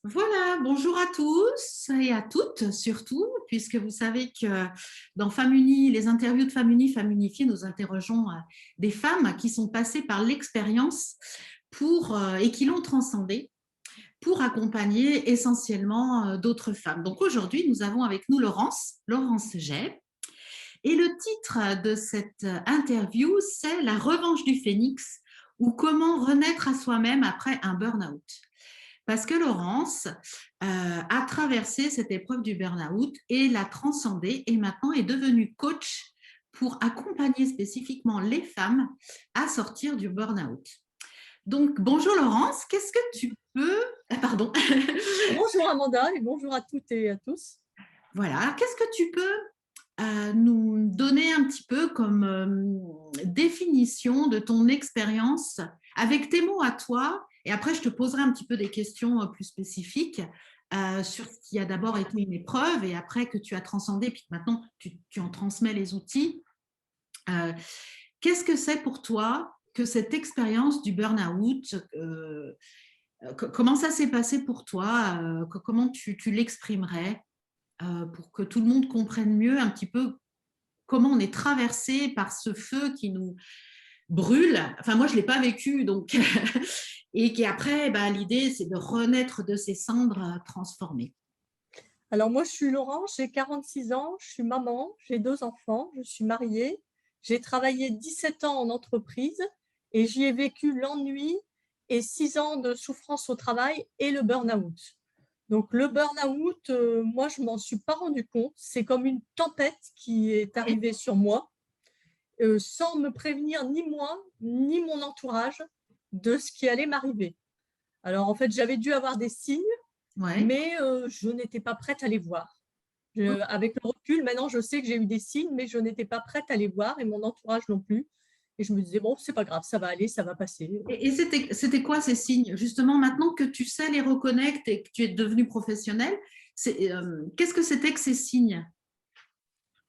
Voilà, bonjour à tous et à toutes surtout, puisque vous savez que dans Femmes Unies, les interviews de Femmes Unies, Femmes Unifiées, nous interrogeons des femmes qui sont passées par l'expérience et qui l'ont transcendée pour accompagner essentiellement d'autres femmes. Donc aujourd'hui, nous avons avec nous Laurence Jay. Et le titre de cette interview, c'est La revanche du phénix ou comment renaître à soi-même après un burn-out. Parce que Laurence a traversé cette épreuve du burn-out et l'a transcendée et maintenant est devenue coach pour accompagner spécifiquement les femmes à sortir du burn-out. Donc, bonjour Laurence, qu'est-ce que tu peux... pardon. Bonjour Amanda et bonjour à toutes et à tous. Voilà, qu'est-ce que tu peux nous donner un petit peu comme définition de ton expérience avec tes mots à toi, et après je te poserai un petit peu des questions plus spécifiques sur ce qui a d'abord été une épreuve et après que tu as transcendé, puis que maintenant tu en transmets les outils. Qu'est-ce que c'est pour toi que cette expérience du burn-out, comment ça s'est passé pour toi, comment tu l'exprimerais pour que tout le monde comprenne mieux un petit peu comment on est traversé par ce feu qui nous brûle. Enfin, moi, je ne l'ai pas vécu, donc et qui après, l'idée, c'est de renaître de ces cendres transformées. Alors moi je suis Laurence, j'ai 46 ans, je suis maman, j'ai 2 enfants, je suis mariée, j'ai travaillé 17 ans en entreprise et j'y ai vécu l'ennui et 6 ans de souffrance au travail et le burn-out. Donc le burn-out, moi je m'en suis pas rendu compte, c'est comme une tempête qui est arrivée sur moi sans me prévenir ni moi ni mon entourage de ce qui allait m'arriver. Alors en fait j'avais dû avoir des signes Ouais. mais je n'étais pas prête à les voir. Avec le recul, maintenant, je sais que j'ai eu des signes, mais je n'étais pas prête à les voir et mon entourage non plus. Et je me disais, bon, c'est pas grave, ça va aller, ça va passer. Et c'était quoi ces signes? Justement, maintenant que tu sais les reconnaître et que tu es devenue professionnelle, qu'est-ce que c'était que ces signes?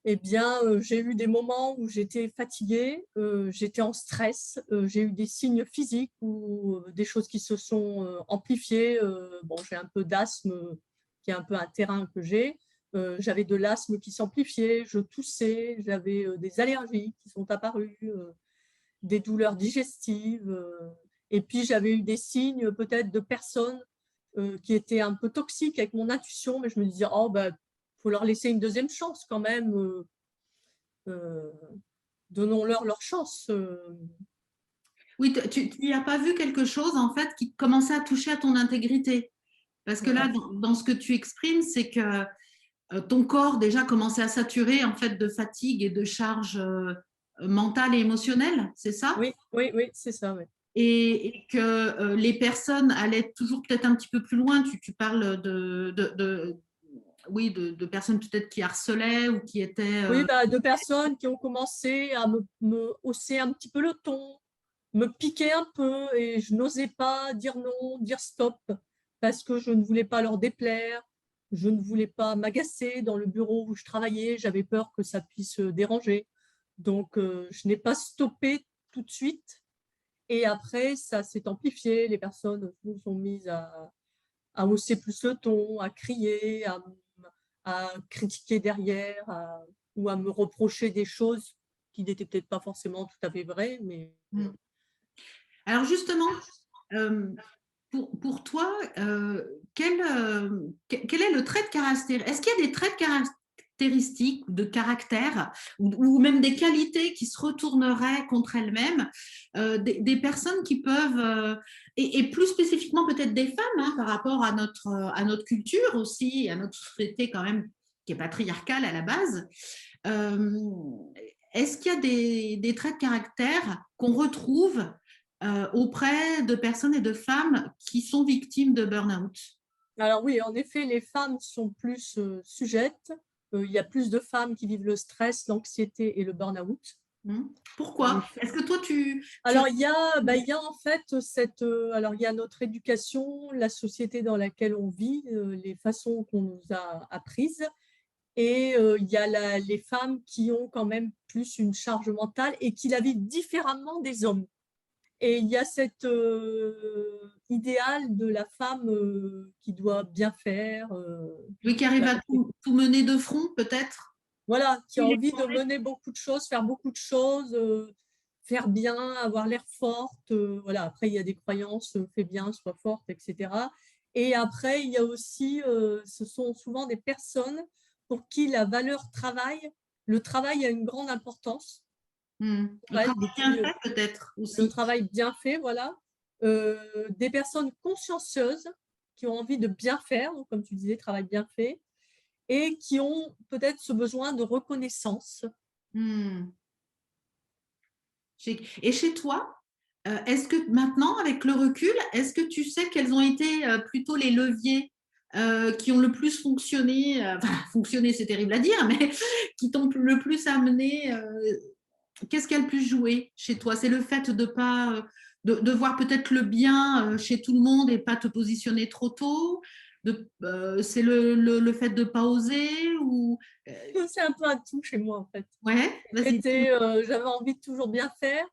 Eh bien, j'ai eu des moments où j'étais fatiguée, j'étais en stress, j'ai eu des signes physiques ou des choses qui se sont amplifiées. Bon, j'ai un peu d'asthme, qui est un peu un terrain que j'ai. J'avais de l'asthme qui s'amplifiait, je toussais, j'avais des allergies qui sont apparues, des douleurs digestives. Et puis, j'avais eu des signes peut-être de personnes qui étaient un peu toxiques avec mon intuition, mais je me disais, oh, bah, faut leur laisser une deuxième chance quand même. Euh, Donnons-leur leur chance. Oui, tu n'y as pas vu quelque chose en fait qui commençait à toucher à ton intégrité. Parce que là, Ouais. dans ce que tu exprimes, c'est que ton corps déjà commençait à saturer en fait de fatigue et de charge mentale et émotionnelle, c'est ça? Oui, oui, oui, c'est ça. Oui. Et que les personnes allaient toujours peut-être un petit peu plus loin. Tu parles oui, de personnes peut-être qui harcelaient ou qui étaient... Oui, bah, deux personnes qui ont commencé à me hausser un petit peu le ton, me piquer un peu, et je n'osais pas dire non, dire stop, parce que je ne voulais pas leur déplaire, je ne voulais pas m'agacer dans le bureau où je travaillais, j'avais peur que ça puisse déranger. Donc, je n'ai pas stoppé tout de suite. Et après, ça s'est amplifié. Les personnes se sont mises à hausser plus le ton, à crier, à critiquer derrière, ou à me reprocher des choses qui n'étaient peut-être pas forcément tout à fait vraies. Mais Alors justement, euh, pour toi, quel est le trait de caractère? Est-ce qu'il y a des traits de caractéristiques, de caractère, ou même des qualités qui se retourneraient contre elles-mêmes, des personnes qui peuvent, et plus spécifiquement peut-être des femmes, hein, par rapport à notre culture aussi, à notre société quand même, qui est patriarcale à la base, euh, est-ce qu'il y a des traits de caractère qu'on retrouve auprès de personnes et de femmes qui sont victimes de burn-out? alors oui, en effet, les femmes sont plus sujettes. Il y a plus de femmes qui vivent le stress, l'anxiété et le burn-out. En Pourquoi? effet. Est-ce que toi, tu... Alors il y a en fait alors il y a notre éducation, la société dans laquelle on vit, les façons qu'on nous a apprises. Et il y a les femmes qui ont quand même plus une charge mentale et qui la vivent différemment des hommes. Et il y a cet idéal de la femme qui doit bien faire, Oui, qui arrive voilà, à tout mener de front, peut-être. voilà, qui a envie de mener beaucoup de choses, faire beaucoup de choses, faire bien, avoir l'air forte. Voilà. Après, il y a des croyances, fais bien, sois forte, etc. Et après, il y a aussi, ce sont souvent des personnes pour qui la valeur travail, le travail a une grande importance Le pour elles, travail bien depuis fait, peut-être le aussi. travail bien fait, voilà. Des personnes consciencieuses qui ont envie de bien faire, donc, comme tu disais, travail bien fait, et qui ont peut-être ce besoin de reconnaissance. Hmm. Et chez toi, est-ce que maintenant, avec le recul, est-ce que tu sais quels ont été plutôt les leviers qui ont le plus fonctionné, enfin, fonctionné, c'est terrible à dire, mais qui t'ont le plus amené, qu'est-ce qui a le plus joué chez toi? C'est le fait de pas, de voir peut-être le bien chez tout le monde et pas te positionner trop tôt. C'est le fait de pas oser ou C'est un peu un tout chez moi, en fait. ouais, vas-y. J'avais envie de toujours bien faire,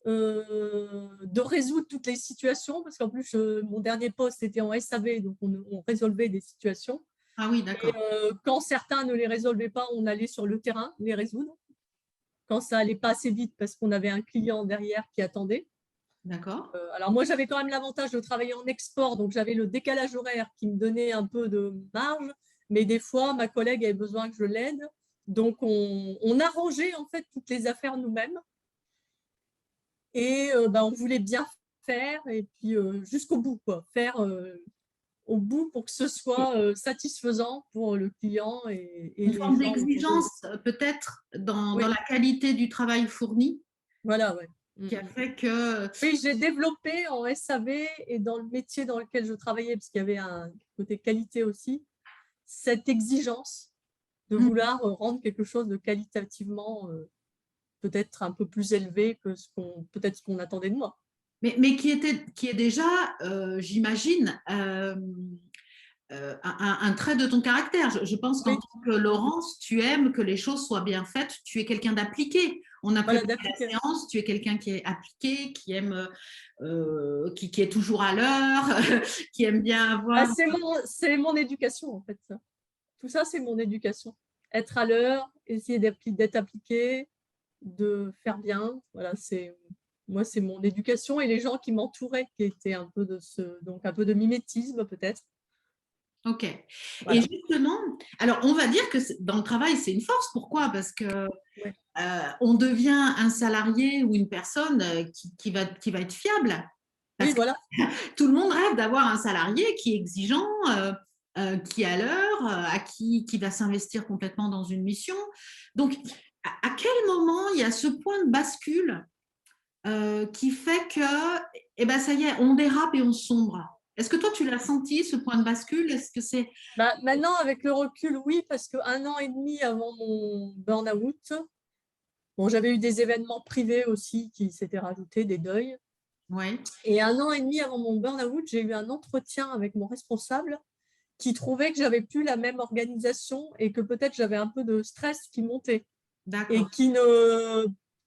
de résoudre toutes les situations, parce qu'en plus, mon dernier poste était en SAV, donc on résolvait des situations. Ah oui, Et d'accord, quand certains ne les résolvaient pas, on allait sur le terrain les résoudre. Quand ça allait pas assez vite, parce qu'on avait un client derrière qui attendait. d'accord. Alors moi, j'avais quand même l'avantage de travailler en export, donc j'avais le décalage horaire qui me donnait un peu de marge, mais des fois, ma collègue avait besoin que je l'aide. Donc, on arrangeait en fait toutes les affaires nous-mêmes et on voulait bien faire et puis jusqu'au bout, quoi. Faire au bout pour que ce soit satisfaisant pour le client et Une les forme gens autour de nous. d'exigence peut-être dans Oui, la qualité du travail fourni voilà, ouais. qui a fait que… Oui, j'ai développé en SAV et dans le métier dans lequel je travaillais, parce qu'il y avait un côté qualité aussi, cette exigence de Hmm. vouloir rendre quelque chose de qualitativement peut-être un peu plus élevé que peut-être ce qu'on attendait de moi. Mais qui est déjà, j'imagine, un trait de ton caractère. Je pense qu'en Oui, tant que Laurence, tu aimes que les choses soient bien faites. Tu es quelqu'un d'appliqué. On a voilà, préparé la d'appliquer. séance. Tu es quelqu'un qui est appliqué, qui aime, qui est toujours à l'heure, qui aime bien Ah, avoir… c'est mon éducation, en fait. Ça. Tout ça, c'est mon éducation. Être à l'heure, essayer d'être appliqué, de faire bien. Voilà, moi, c'est mon éducation et les gens qui m'entouraient qui étaient un peu donc un peu de mimétisme peut-être. Ok. Et Voilà. justement, alors on va dire que dans le travail, c'est une force. Pourquoi? Parce que Ouais. on devient un salarié ou une personne qui va être fiable. Oui, Parce que voilà. tout le monde rêve d'avoir un salarié qui est exigeant, qui est à l'heure, qui va s'investir complètement dans une mission. Donc, à quel moment il y a ce point de bascule qui fait que, eh ben, ça y est, on dérape et on sombre? Est-ce que toi, tu l'as senti, ce point de bascule? Est-ce que c'est… Bah, maintenant, avec le recul, oui, parce qu'un an et demi avant mon burn-out, bon, j'avais eu des événements privés aussi qui s'étaient rajoutés, des deuils. Ouais, Et un an et demi avant mon burn-out, j'ai eu un entretien avec mon responsable qui trouvait que j'avais plus la même organisation et que peut-être j'avais un peu de stress qui montait. Et d'accord.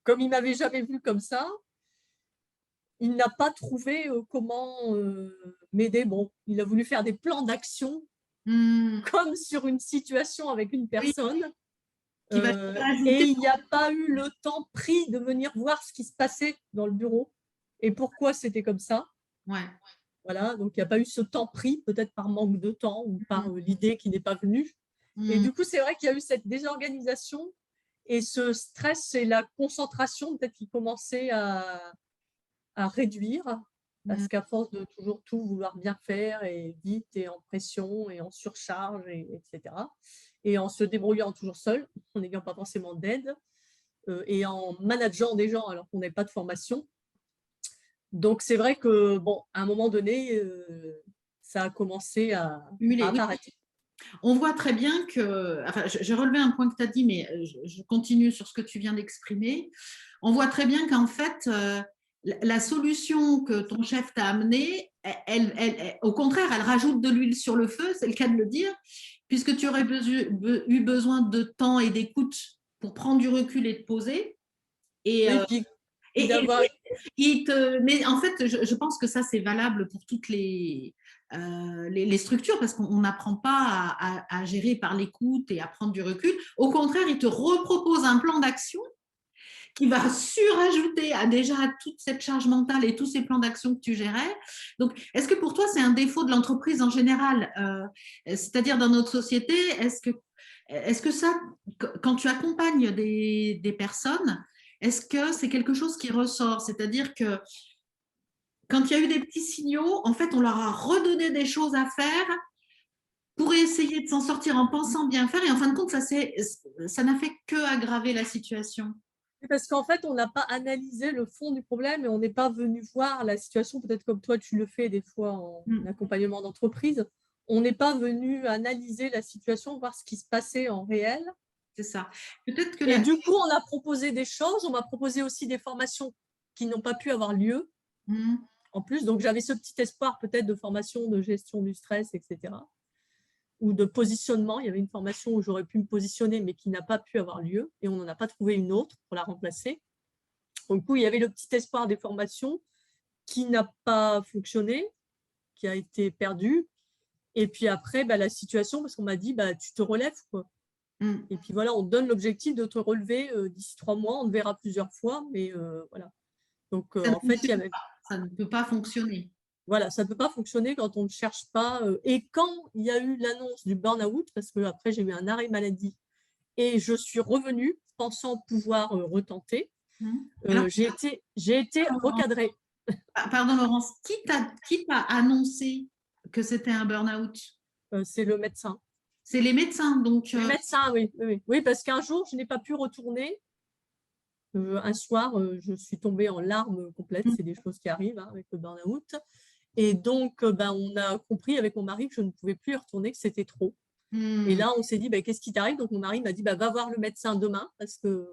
comme il m'avait jamais vu comme ça, il n'a pas trouvé comment m'aider. Bon, il a voulu faire des plans d'action Hmm, comme sur une situation avec une oui, personne. qui va Et rajouter… il n'y a pas eu le temps pris de venir voir ce qui se passait dans le bureau et pourquoi c'était comme ça. Ouais. Voilà, donc il n'y a pas eu ce temps pris, peut-être par manque de temps ou par Hmm, l'idée qui n'est pas venue. Et hmm, du coup, c'est vrai qu'il y a eu cette désorganisation et ce stress et la concentration peut-être qui commençait à réduire hmm. parce qu'à force de toujours tout vouloir bien faire et vite et en pression et en surcharge, etc. Et en se débrouillant toujours seul, en n'ayant pas forcément d'aide et en manageant des gens alors qu'on n'avait pas de formation. Donc c'est vrai que, bon, à un moment donné, ça a commencé à Oui, apparaître. on voit très bien que, enfin, j'ai relevé un point que tu as dit, mais je continue sur ce que tu viens d'exprimer. On voit très bien qu'en fait, la solution que ton chef t'a amenée, au contraire, elle rajoute de l'huile sur le feu, c'est le cas de le dire, puisque tu aurais eu besoin de temps et d'écoute pour prendre du recul et te poser. Et, Oui, puis d'avoir… Mais en fait, je pense que ça, c'est valable pour toutes les structures parce qu'on n'apprend pas à gérer par l'écoute et à prendre du recul. Au contraire, il te repropose un plan d'action qui va surajouter déjà à toute cette charge mentale et tous ces plans d'action que tu gérais. Donc, est-ce que pour toi, c'est un défaut de l'entreprise en général, c'est-à-dire dans notre société, est-ce que ça, quand tu accompagnes des personnes, est-ce que c'est quelque chose qui ressort? C'est-à-dire que quand il y a eu des petits signaux, en fait, on leur a redonné des choses à faire pour essayer de s'en sortir en pensant bien faire. Et en fin de compte, ça n'a fait que aggraver la situation. Parce qu'en fait, on n'a pas analysé le fond du problème et on n'est pas venu voir la situation, peut-être comme toi, tu le fais des fois en accompagnement d'entreprise. On n'est pas venu analyser la situation, voir ce qui se passait en réel. C'est ça. Peut-être que et du coup, on a proposé des choses. On m'a proposé aussi des formations qui n'ont pas pu avoir lieu. En plus, donc j'avais ce petit espoir peut-être de formation de gestion du stress, etc. Ou de positionnement. Il y avait une formation où j'aurais pu me positionner, mais qui n'a pas pu avoir lieu, et on n'en a pas trouvé une autre pour la remplacer. Donc, du coup, il y avait le petit espoir des formations qui n'a pas fonctionné, qui a été perdu. Et puis après, la situation, parce qu'on m'a dit, tu te relèves, quoi. Et puis voilà, on te donne l'objectif de te relever d'ici 3 mois. On te verra plusieurs fois, mais voilà. Donc, en fait, ça ne peut pas fonctionner. Voilà, ça ne peut pas fonctionner quand on ne cherche pas. Et quand il y a eu l'annonce du burn-out, parce qu'après, j'ai eu un arrêt maladie et je suis revenue pensant pouvoir retenter, j'ai été recadrée. Pardon, Laurence, qui t'a annoncé que c'était un burn-out? C'est le médecin. C'est les médecins, donc… Les médecins, oui. Oui, parce qu'un jour, je n'ai pas pu retourner. Un soir, je suis tombée en larmes complètes. C'est des choses qui arrivent avec le burn-out. Et donc, on a compris avec mon mari que je ne pouvais plus y retourner, que c'était trop. Et là, on s'est dit, qu'est-ce qui t'arrive? Donc, mon mari m'a dit, va voir le médecin demain, parce que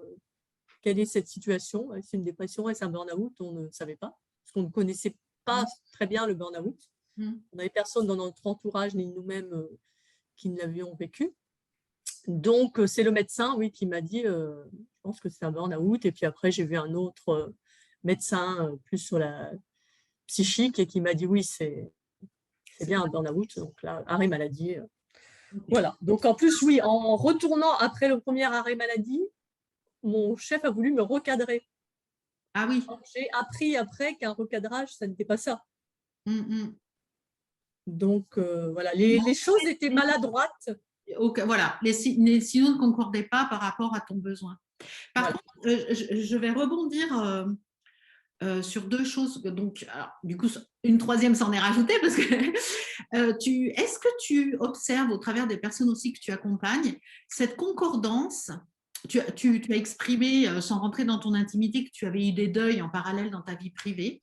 quelle est cette situation? C'est une dépression et c'est un burn-out, on ne savait pas, parce qu'on ne connaissait pas très bien le burn-out. On n'avait personne dans notre entourage, ni nous-mêmes, qui ne l'avions vécu. Donc, c'est le médecin, oui, qui m'a dit, je pense que c'est un burn-out. Et puis après, j'ai vu un autre médecin, plus sur la psychique, et qui m'a dit, oui, c'est bien un burn-out. Donc là, arrêt maladie. Voilà. Donc, en plus, oui, en retournant après le premier arrêt maladie, mon chef a voulu me recadrer. Ah oui. J'ai appris après qu'un recadrage, ça n'était pas ça. Donc, voilà, les choses étaient maladroites. Voilà, les signaux ne concordaient pas par rapport à ton besoin. Par contre, je vais rebondir sur 2 choses. Donc, alors, du coup, une troisième s'en est rajoutée parce que est-ce que tu observes au travers des personnes aussi que tu accompagnes cette concordance? Tu as exprimé, sans rentrer dans ton intimité, que tu avais eu des deuils en parallèle dans ta vie privée.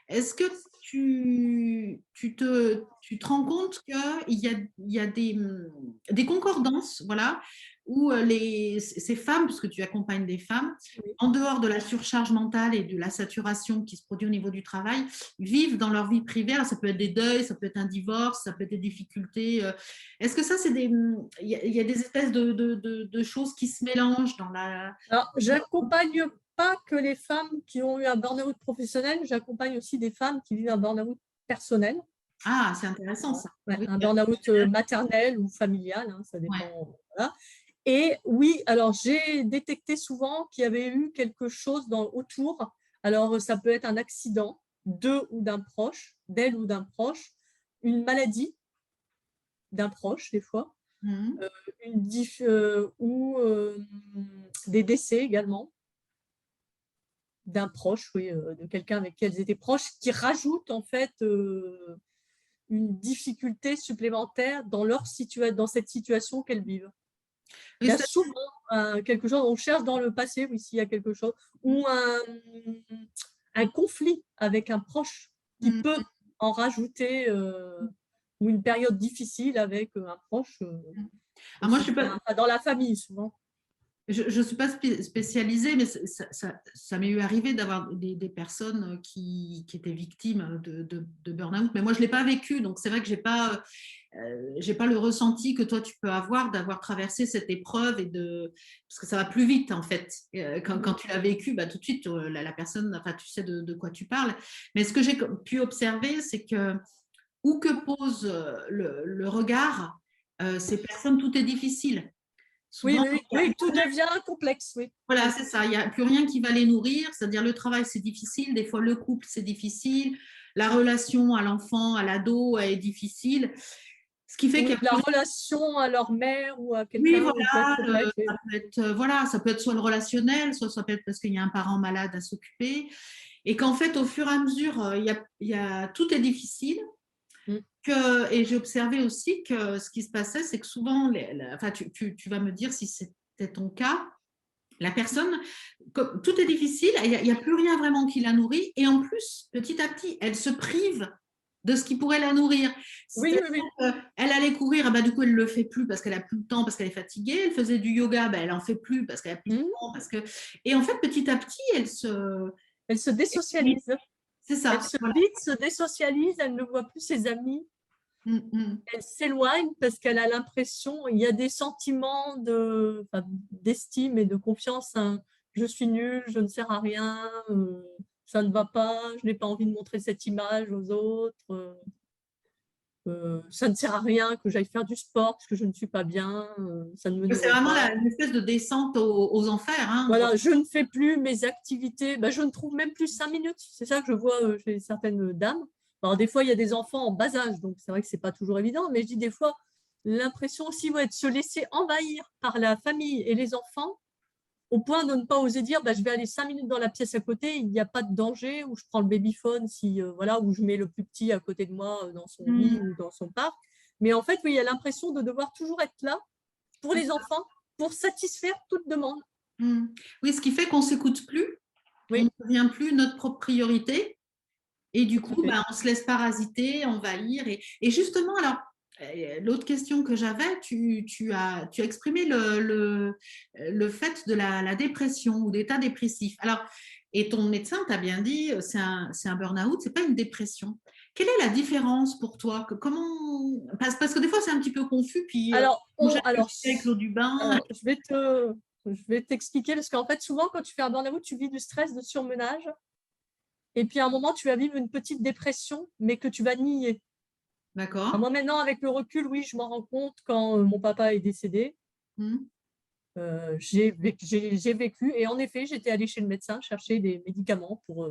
Est-ce que tu te rends compte qu'il y a des concordances, voilà, où ces femmes, puisque tu accompagnes des femmes, en dehors de la surcharge mentale et de la saturation qui se produit au niveau du travail, vivent dans leur vie privée? Alors, ça peut être des deuils, ça peut être un divorce, ça peut être des difficultés. Est-ce que ça, il y a des espèces de choses qui se mélangent dans la… Alors, j'accompagne pas que les femmes qui ont eu un burn-out professionnel, j'accompagne aussi des femmes qui vivent un burn-out personnel. Ah, c'est intéressant ça. Ouais, un burn-out maternel ou familial, ça dépend. Ouais. Voilà. Et oui, alors j'ai détecté souvent qu'il y avait eu quelque chose autour. Alors, ça peut être un accident d'eux ou d'un proche, d'elle ou d'un proche, une maladie d'un proche des fois, ou des décès également d'un proche, oui, de quelqu'un avec qui elles étaient proches, qui rajoute en fait une difficulté supplémentaire dans cette situation qu'elles vivent. Il y a souvent quelque chose, on cherche dans le passé, oui, s'il y a quelque chose, ou un conflit avec un proche qui peut en rajouter, ou une période difficile avec un proche. Moi, je suis pas dans la famille souvent. Je ne suis pas spécialisée, mais ça m'est arrivé d'avoir des personnes qui étaient victimes de burn-out. Mais moi, je ne l'ai pas vécu, donc c'est vrai que je n'ai pas… j'ai pas le ressenti que toi tu peux avoir d'avoir traversé cette épreuve parce que ça va plus vite en fait. Quand tu l'as vécu, bah, tout de suite la personne, enfin tu sais de quoi tu parles. Mais ce que j'ai pu observer, c'est que où que pose le regard, ces personnes, tout est difficile. Oui, Souvent, oui, oui, tout devient complexe, oui. voilà, c'est ça. Il n'y a plus rien qui va les nourrir. C'est-à-dire le travail, c'est difficile. Des fois, le couple, c'est difficile. La relation à l'enfant, à l'ado, est difficile. Ce qui fait qu'il Oui, y a la plus... relation à leur mère ou à Oui, quelqu'un peut être voilà, complexe. Oui. ça peut être, voilà, ça peut être soit le relationnel, soit ça peut être parce qu'il y a un parent malade à s'occuper. Et qu'en fait, au fur et à mesure, tout est difficile. Mm. Et j'ai observé aussi que ce qui se passait, c'est que souvent, enfin, tu vas me dire si c'était ton cas, la personne, comme, tout est difficile, il n'y a plus rien vraiment qui la nourrit, et en plus, petit à petit, elle se prive de ce qui pourrait la nourrir. Oui, oui, oui. Elle allait courir, ah bah, du coup, elle ne le fait plus parce qu'elle n'a plus le temps, parce qu'elle est fatiguée. Elle faisait du yoga, bah, elle n'en fait plus parce qu'elle n'a plus le Mm. temps. Et en fait, petit à petit, Elle se désocialise. c'est Elle ça. se Voilà. vite se désocialise, elle ne voit plus ses amis. Elle s'éloigne parce qu'elle a l'impression, il y a des sentiments d'estime et de confiance. Hein. Je suis nulle, je ne sers à rien, ça ne va pas, je n'ai pas envie de montrer cette image aux autres. Ça ne sert à rien que j'aille faire du sport parce que je ne suis pas bien, ça ne me C'est nourrit vraiment pas. une espèce de descente aux enfers. Hein. Voilà, je ne fais plus mes activités, je ne trouve même plus 5 minutes. C'est ça que je vois chez certaines dames. Alors, des fois, il y a des enfants en bas âge, donc c'est vrai que ce n'est pas toujours évident, mais je dis des fois, l'impression aussi de se laisser envahir par la famille et les enfants, au point de ne pas oser dire je vais aller 5 minutes dans la pièce à côté, il n'y a pas de danger, ou je prends le babyphone, ou je mets le plus petit à côté de moi dans son lit ou dans son parc. Mais en fait, oui, il y a l'impression de devoir toujours être là pour les enfants, pour satisfaire toute demande. Oui, ce qui fait qu'on ne s'écoute plus, on Oui, ne devient plus notre propre priorité. Et du tout à coup, fait. on se laisse parasiter, envahir. Et justement, alors, l'autre question que j'avais, tu as exprimé le fait de la dépression ou d'état dépressif. Alors, et ton médecin t'a bien dit, c'est un burn-out, c'est pas une dépression. Quelle est la différence pour toi parce que des fois, c'est un petit peu confus, puis Alors, on jette le bébé avec l'eau du bain. je vais t'expliquer, parce qu'en fait, souvent, quand tu fais un burn-out, tu vis du stress de surmenage. Et puis, à un moment, tu vas vivre une petite dépression, mais que tu vas nier. D'accord. Moi, maintenant, avec le recul, oui, je m'en rends compte quand mon papa est décédé. Mmh. J'ai vécu, et en effet, j'étais allée chez le médecin chercher des médicaments pour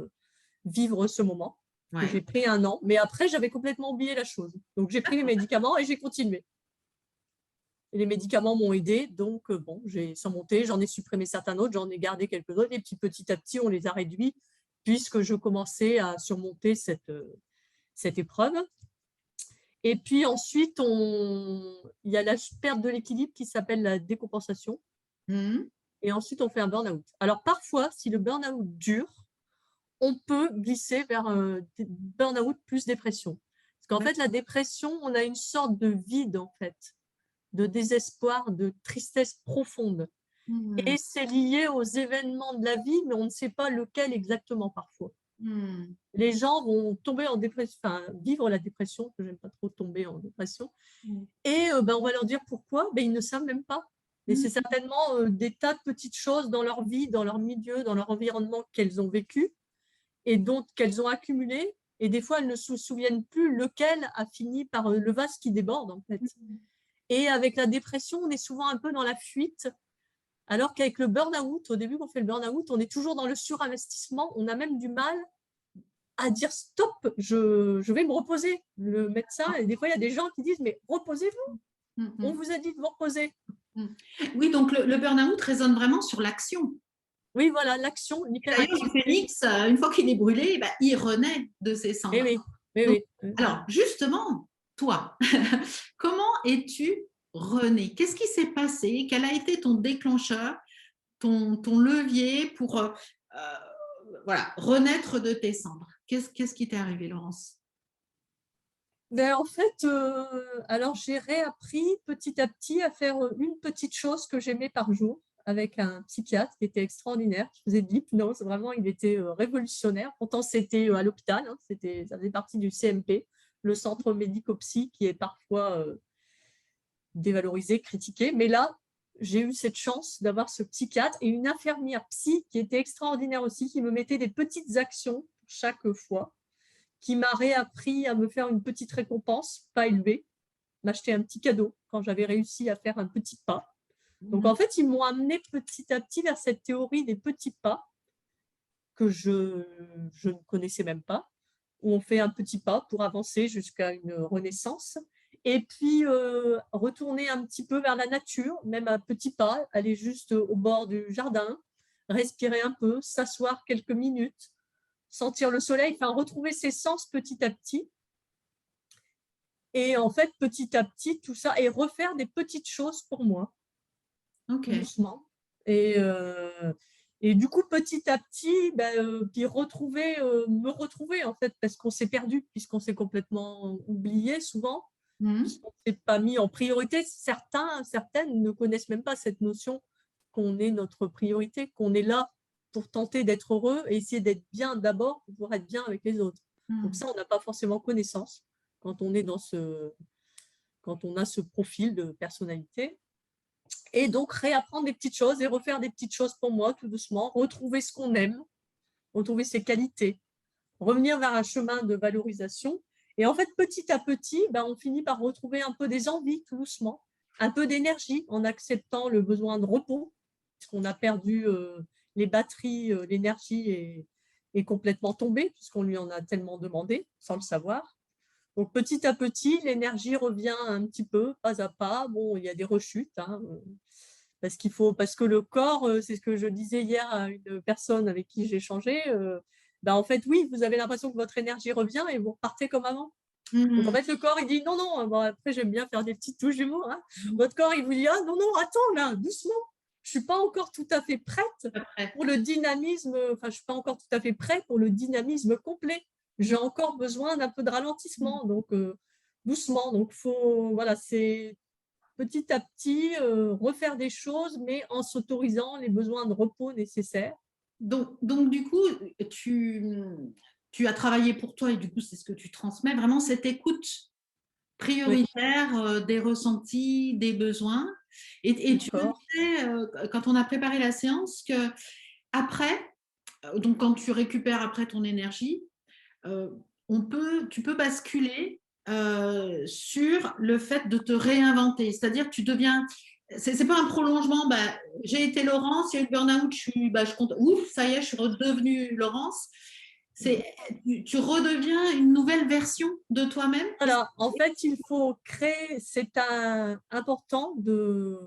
vivre ce moment. Ouais. J'ai pris 1 an, mais après, j'avais complètement oublié la chose. Donc, j'ai pris les médicaments et j'ai continué. Et les médicaments m'ont aidé, donc bon, j'ai surmonté, j'en ai supprimé certains autres, j'en ai gardé quelques autres, et puis petit à petit, on les a réduits, puisque je commençais à surmonter cette épreuve. Et puis ensuite, il y a la perte de l'équilibre qui s'appelle la décompensation, Mmh. et ensuite, on fait un burn-out. Alors parfois, si le burn-out dure, on peut glisser vers burn-out plus dépression. Parce qu'en fait, la dépression, on a une sorte de vide, en fait, de désespoir, de tristesse profonde. Mmh. Et c'est lié aux événements de la vie, mais on ne sait pas lequel exactement parfois. Mmh. Les gens vont tomber en dépression, vivre la dépression, que j'aime pas trop tomber en dépression, et on va leur dire pourquoi, ils ne savent même pas. Et c'est certainement des tas de petites choses dans leur vie, dans leur milieu, dans leur environnement qu'elles ont vécu et dont qu'elles ont accumulé. Et des fois, elles ne se souviennent plus lequel a fini par le vase qui déborde, en fait. Et avec la dépression, on est souvent un peu dans la fuite, alors qu'avec le burn-out, au début qu'on fait le burn-out, on est toujours dans le surinvestissement. On a même du mal à dire stop, je vais me reposer. Le médecin, et des fois, il y a des gens qui disent mais reposez-vous, on vous a dit de vous reposer. Oui, donc le burn-out résonne vraiment sur l'action. Oui, voilà, l'action, D'ailleurs, le l'hyperactivité. phénix, une fois qu'il est brûlé, il renaît de ses Eh cendres. oui, oui, Donc, oui. alors, justement, toi, comment es-tu rené? Qu'est-ce qui s'est passé? Quel a été ton déclencheur, ton levier pour voilà, renaître de tes cendres? Qu'est-ce qui t'est arrivé, Laurence? En fait, alors j'ai réappris petit à petit à faire une petite chose que j'aimais par jour avec un psychiatre qui était extraordinaire, qui faisait de l'hypnose. Vraiment, il était révolutionnaire. Pourtant, c'était à l'hôpital, hein, ça faisait partie du CMP, le centre médico-psy qui est parfois dévalorisé, critiqué. Mais là, j'ai eu cette chance d'avoir ce psychiatre et une infirmière psy qui était extraordinaire aussi, qui me mettait des petites actions chaque fois, qui m'a réappris à me faire une petite récompense, pas élevée, m'acheter un petit cadeau quand j'avais réussi à faire un petit pas. Donc en fait, ils m'ont amené petit à petit vers cette théorie des petits pas que je ne connaissais même pas, où on fait un petit pas pour avancer jusqu'à une renaissance. Et puis, retourner un petit peu vers la nature, même un petit pas, aller juste au bord du jardin, respirer un peu, s'asseoir quelques minutes, sentir le soleil, enfin retrouver ses sens petit à petit. Et en fait, petit à petit, tout ça, et refaire des petites choses pour moi, doucement. Et du coup, petit à petit, puis me retrouver en fait, parce qu'on s'est perdu, puisqu'on s'est complètement oublié souvent. Puisqu'on ne s'est pas mis en priorité. Certaines ne connaissent même pas cette notion qu'on est notre priorité, qu'on est là pour tenter d'être heureux et essayer d'être bien d'abord pour pouvoir être bien avec les autres. Donc ça, on n'a pas forcément connaissance quand on est quand on a ce profil de personnalité. Et donc, réapprendre des petites choses et refaire des petites choses pour moi, tout doucement, retrouver ce qu'on aime, retrouver ses qualités, revenir vers un chemin de valorisation. Et en fait, petit à petit, on finit par retrouver un peu des envies, tout doucement, un peu d'énergie en acceptant le besoin de repos, puisqu'on a perdu les batteries, l'énergie est complètement tombée, puisqu'on lui en a tellement demandé, sans le savoir. Donc, petit à petit, l'énergie revient un petit peu, pas à pas. Bon, il y a des rechutes, hein, parce que le corps, c'est ce que je disais hier à une personne avec qui j'ai échangé, en fait, oui, vous avez l'impression que votre énergie revient et vous repartez comme avant. Donc, en fait, le corps, il dit non, non. Bon, après, j'aime bien faire des petites touches d'humour. Hein. Votre corps, il vous dit ah, non, non, attends, là, doucement. Je ne suis pas encore tout à fait prête pour le dynamisme. Enfin, je ne suis pas encore tout à fait prête pour le dynamisme complet. J'ai encore besoin d'un peu de ralentissement. Donc, doucement. Donc, voilà, c'est petit à petit refaire des choses, mais en s'autorisant les besoins de repos nécessaires. Donc du coup, tu as travaillé pour toi et du coup, c'est ce que tu transmets, vraiment cette écoute prioritaire des ressentis, des besoins. Et tu me disais, quand on a préparé la séance, que après, donc quand tu récupères après ton énergie, tu peux basculer sur le fait de te réinventer. C'est-à-dire que tu deviens, c'est pas un prolongement, j'ai été Laurence, il y a eu le burn-out, je compte, ouf, ça y est, je suis redevenue Laurence. Tu redeviens une nouvelle version de toi-même. Voilà, en fait, il faut créer, important de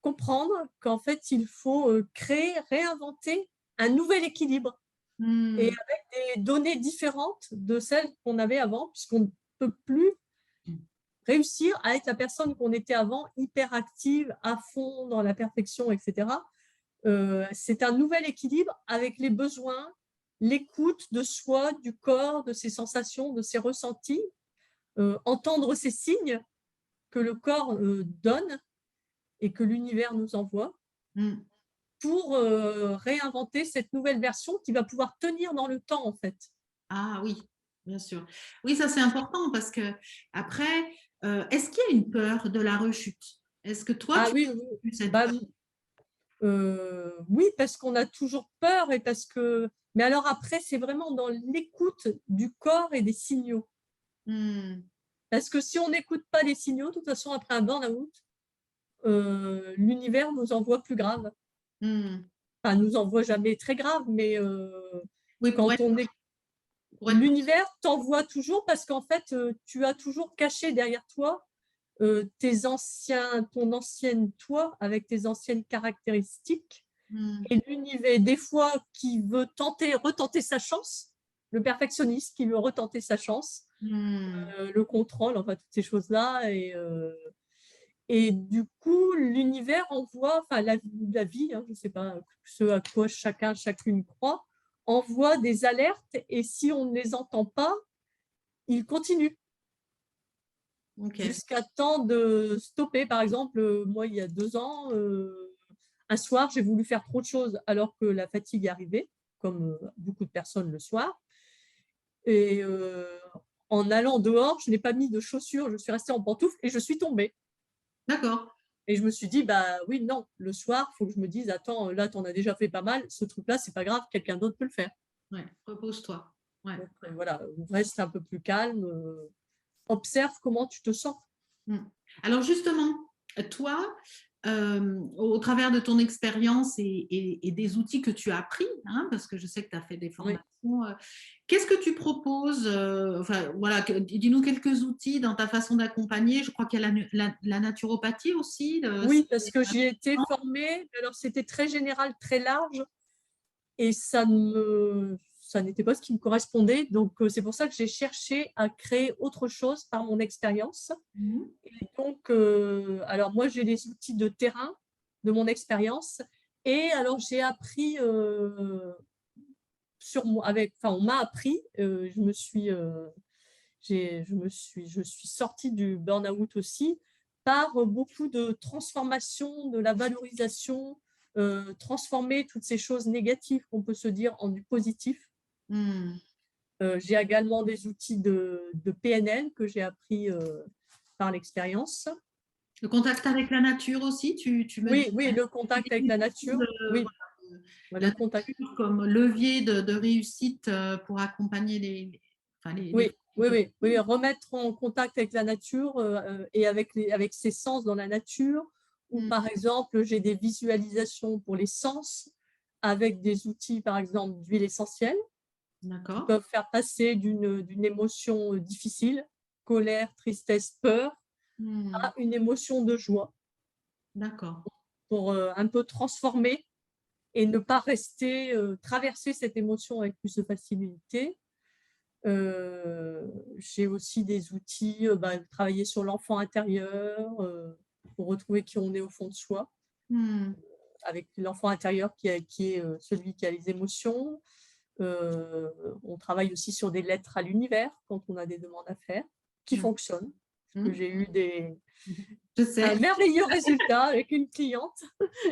comprendre qu'en fait, il faut créer, réinventer un nouvel équilibre et avec des données différentes de celles qu'on avait avant, puisqu'on ne peut plus réussir à être la personne qu'on était avant, hyper active, à fond dans la perfection, etc. C'est un nouvel équilibre avec les besoins, l'écoute de soi, du corps, de ses sensations, de ses ressentis, entendre ces signes que le corps donne et que l'univers nous envoie pour réinventer cette nouvelle version qui va pouvoir tenir dans le temps, en fait. Ah oui, bien sûr. Oui, ça c'est important parce que après, est-ce qu'il y a une peur de la rechute? Est-ce que toi, tu as eu cette peur? Oui, parce qu'on a toujours peur et parce que. Mais alors après, c'est vraiment dans l'écoute du corps et des signaux. Parce que si on n'écoute pas les signaux, de toute façon, après un burn-out, l'univers nous envoie plus grave. Enfin, nous envoie jamais très grave, mais Oui, quand on est. L'univers t'envoie toujours parce qu'en fait, tu as toujours caché derrière toi ton ancienne toi avec tes anciennes caractéristiques. Et l'univers, des fois, qui veut retenter sa chance, le perfectionniste qui veut retenter sa chance, le contrôle, enfin toutes ces choses-là. Et du coup, l'univers envoie, enfin la vie, hein, je ne sais pas ce à quoi chacune croit, envoie des alertes et si on ne les entend pas, il continue. Jusqu'à temps de stopper. Par exemple, moi, il y a 2 ans, un soir, j'ai voulu faire trop de choses alors que la fatigue arrivait, comme beaucoup de personnes le soir. Et en allant dehors, je n'ai pas mis de chaussures, je suis restée en pantoufles et je suis tombée. D'accord. Et je me suis dit, bah oui, non, le soir, il faut que je me dise, attends, là, tu en as déjà fait pas mal, ce truc-là, c'est pas grave, quelqu'un d'autre peut le faire. Ouais, repose-toi. Ouais. Donc, voilà, reste un peu plus calme, observe comment tu te sens. Alors justement, toi, au travers de ton expérience et des outils que tu as appris, hein, parce que je sais que tu as fait des Oui. formations, qu'est-ce que tu proposes enfin, voilà, dis-nous quelques outils dans ta façon d'accompagner. Je crois qu'il y a la naturopathie aussi. Oui, parce que j'y ai été formée, alors c'était très général, très large, et ça n'était pas ce qui me correspondait. Donc, c'est pour ça que j'ai cherché à créer autre chose par mon expérience. Mhm. Et donc, alors moi, j'ai des outils de terrain de mon expérience. Et alors, j'ai appris sur moi, on m'a appris, je suis sortie du burn-out aussi par beaucoup de transformation, de la valorisation, transformer toutes ces choses négatives qu'on peut se dire en du positif. J'ai également des outils de PNL que j'ai appris par l'expérience. Le contact avec la nature aussi, tu me dis. Oui, le contact avec la nature. Oui, La le contact. nature comme levier de réussite pour accompagner Oui, remettre en contact avec la nature et avec ses sens dans la nature. Ou par exemple, j'ai des visualisations pour les sens avec des outils, par exemple, d'huile essentielle qui D'accord. peuvent faire passer d'une émotion difficile, colère, tristesse, peur, à une émotion de joie D'accord. pour un peu transformer et ne pas rester, traverser cette émotion avec plus de facilité. J'ai aussi des outils, travailler sur l'enfant intérieur pour retrouver qui on est au fond de soi, avec l'enfant intérieur qui est celui qui a les émotions. On travaille aussi sur des lettres à l'univers quand on a des demandes à faire, qui fonctionnent. Que j'ai eu Je sais. un merveilleux résultat avec une cliente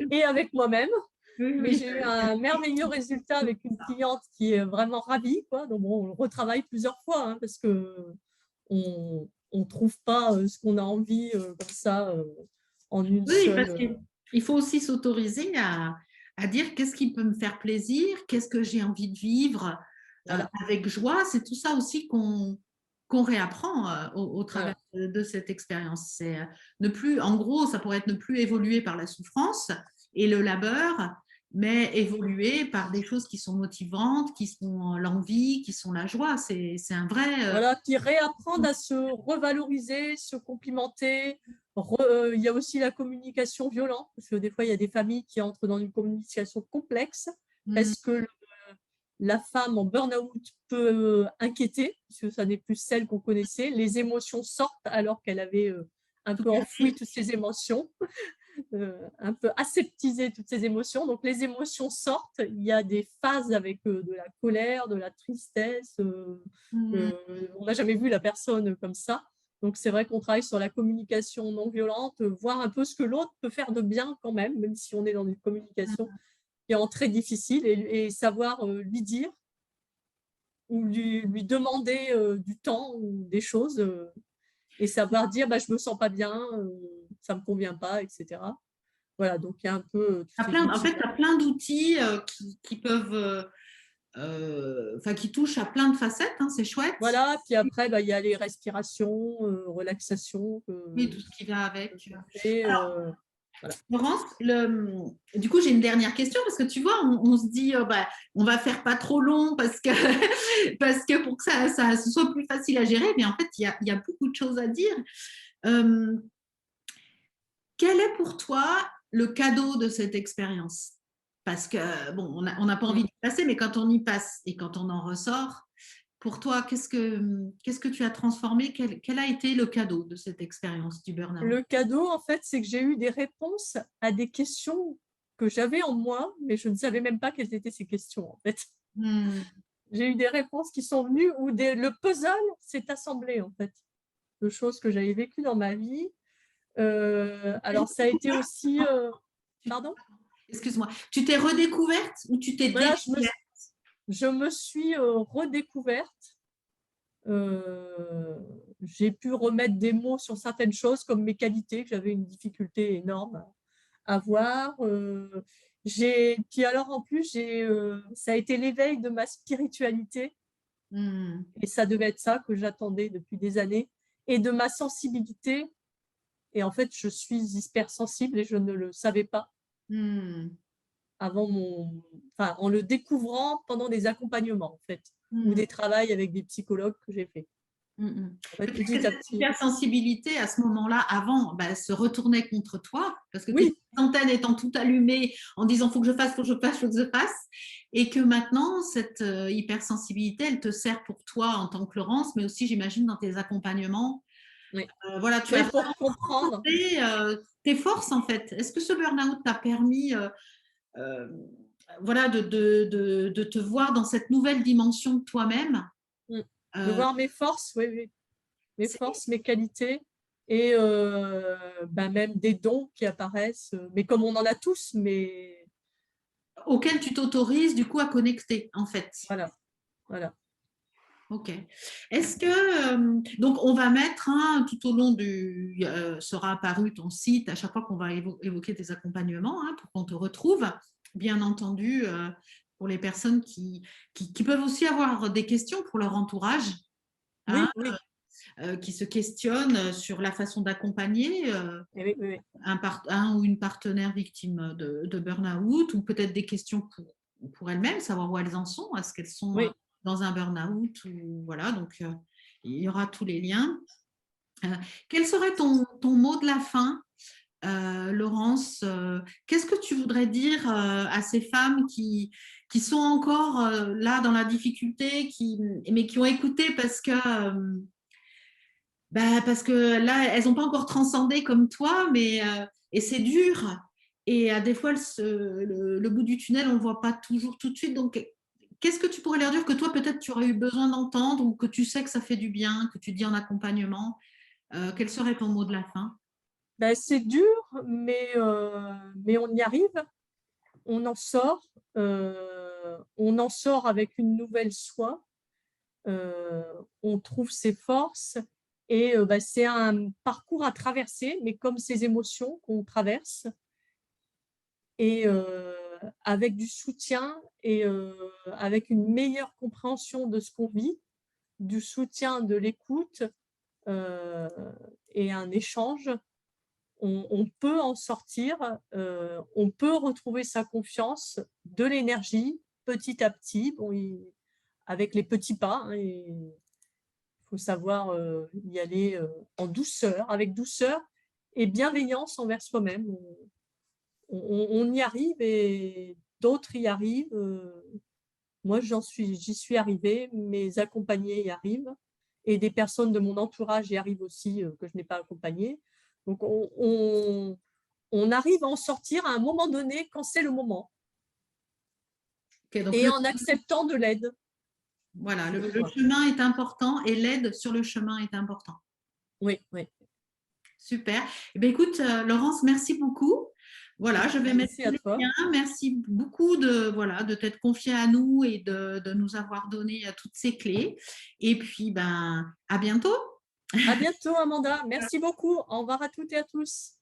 et avec moi-même. Oui, Mais oui. j'ai eu un merveilleux résultat avec une cliente qui est vraiment ravie, quoi. Donc bon, on le retravaille plusieurs fois hein, parce que on trouve pas ce qu'on a envie comme ça en une Oui, parce seule. qu'il faut aussi s'autoriser à dire qu'est-ce qui peut me faire plaisir, qu'est-ce que j'ai envie de vivre Voilà. avec joie. C'est tout ça aussi qu'on réapprend au travers Voilà. de cette expérience. C'est ne plus, en gros, ça pourrait être ne plus évoluer par la souffrance et le labeur, mais évoluer par des choses qui sont motivantes, qui sont l'envie, qui sont la joie. C'est un vrai. Voilà, puis réapprendre à se revaloriser, se complimenter. Il y a aussi la communication violente, parce que des fois, il y a des familles qui entrent dans une communication complexe. Est-ce que la femme en burn-out peut inquiéter, puisque ça n'est plus celle qu'on connaissait. Les émotions sortent alors qu'elle avait un peu enfoui toutes ses émotions, un peu aseptisé toutes ses émotions. Donc les émotions sortent, il y a des phases avec de la colère, de la tristesse. On n'a jamais vu la personne comme ça. Donc c'est vrai qu'on travaille sur la communication non violente, voir un peu ce que l'autre peut faire de bien quand même si on est dans une communication qui est très difficile et savoir lui dire ou lui demander du temps ou des choses et savoir dire bah, je me sens pas bien, ça me convient pas, etc. Voilà, donc il y a un peu tous ces En fait, outils. tu as plein d'outils qui peuvent, qui touchent à plein de facettes, hein, c'est chouette. Voilà, puis après, il y a les respirations, relaxation. Oui, tout ce qui va avec. Et, Alors, voilà. Laurence, du coup, j'ai une dernière question parce que tu vois, on se dit, on va faire pas trop long parce que, parce que pour que ça soit plus facile à gérer, mais en fait, il y a beaucoup de choses à dire. Quel est pour toi le cadeau de cette expérience? Parce que, bon, on n'a pas envie d'y passer, mais quand on y passe et quand on en ressort, pour toi, qu'est-ce que tu as transformé? Quel a été le cadeau de cette expérience du burn-out? Le cadeau, en fait, c'est que j'ai eu des réponses à des questions que j'avais en moi, mais je ne savais même pas quelles étaient ces questions, en fait. J'ai eu des réponses qui sont venues où le puzzle s'est assemblé, en fait, de choses que j'avais vécues dans ma vie. Alors, ça a été aussi… Pardon? Excuse-moi. Tu t'es redécouverte ou tu t'es Voilà, découverte? je me suis redécouverte J'ai pu remettre des mots sur certaines choses comme mes qualités, que j'avais une difficulté énorme à voir. Puis alors en plus, ça a été l'éveil de ma spiritualité Hmm. et ça devait être ça que j'attendais depuis des années et de ma sensibilité. Et en fait, je suis hypersensible et je ne le savais pas Hmm. en le découvrant pendant des accompagnements en fait, ou Hmm. des travails avec des psychologues que j'ai fait. Hmm. En fait, Peut-être que petit à cette petit. hypersensibilité, à ce moment-là, avant, bah, elle se retournait contre toi, parce que tes Oui, antennes étant tout allumées en disant faut que je fasse, faut que je fasse, faut que je fasse, et que maintenant, cette hypersensibilité, elle te sert pour toi en tant que Laurence, mais aussi, j'imagine, dans tes accompagnements. oui, Voilà, tu as oui, vraiment pour comprendre. rencontré tes forces, en fait. Est-ce que ce burn-out t'a permis euh, voilà, de te voir dans cette nouvelle dimension de toi-même? Mm. De euh, voir mes forces, oui, oui, mes c'est- forces, mes qualités et même des dons qui apparaissent, mais comme on en a tous, mais Auquel tu t'autorises du coup à connecter en fait. voilà, voilà. Ok. Est-ce que donc on va mettre tout au long du sera apparu ton site à chaque fois qu'on va évoquer tes accompagnements pour qu'on te retrouve, bien entendu pour les personnes qui peuvent aussi avoir des questions pour leur entourage, hein, Oui, oui, qui se questionnent sur la façon d'accompagner oui, oui, un ou une partenaire victime de burn-out, ou peut-être des questions pour elles-mêmes, savoir où elles en sont, est-ce qu'elles sont oui. dans un burn-out, ou voilà, donc il y aura tous les liens. Quel serait ton mot de la fin, Laurence? Qu'est-ce que tu voudrais dire à ces femmes qui sont encore là dans la difficulté, mais qui ont écouté parce que là, elles n'ont pas encore transcendé comme toi, et c'est dur. Et des fois, le bout du tunnel, on ne le voit pas toujours tout de suite. Donc, qu'est-ce que tu pourrais leur dire que toi, peut-être, tu aurais eu besoin d'entendre, ou que tu sais que ça fait du bien, que tu dis en accompagnement? Quel serait ton mot de la fin? Ben, c'est dur, mais on y arrive, on en sort avec une nouvelle soi, on trouve ses forces et c'est un parcours à traverser, mais comme ces émotions qu'on traverse et avec du soutien et avec une meilleure compréhension de ce qu'on vit, du soutien, de l'écoute euh, et un échange, on peut en sortir, on peut retrouver sa confiance, de l'énergie petit à petit, avec les petits pas, hein, il faut savoir y aller en douceur, avec douceur et bienveillance envers soi-même. On y arrive et d'autres y arrivent. Moi, j'y suis arrivée, mes accompagnés y arrivent et des personnes de mon entourage y arrivent aussi que je n'ai pas accompagnées. Donc, on arrive à en sortir à un moment donné quand c'est le moment Ok, donc et en acceptant de l'aide voilà, si le besoin. chemin est important et l'aide sur le chemin est important. Oui, oui. Super. Eh bien, écoute, Laurence, merci beaucoup. Voilà, je vais mettre Merci tous à les toi. liens. Merci beaucoup de t'être confiée à nous et de nous avoir donné toutes ces clés. Et puis, ben, à bientôt. À bientôt, Amanda. Merci beaucoup. Au revoir à toutes et à tous.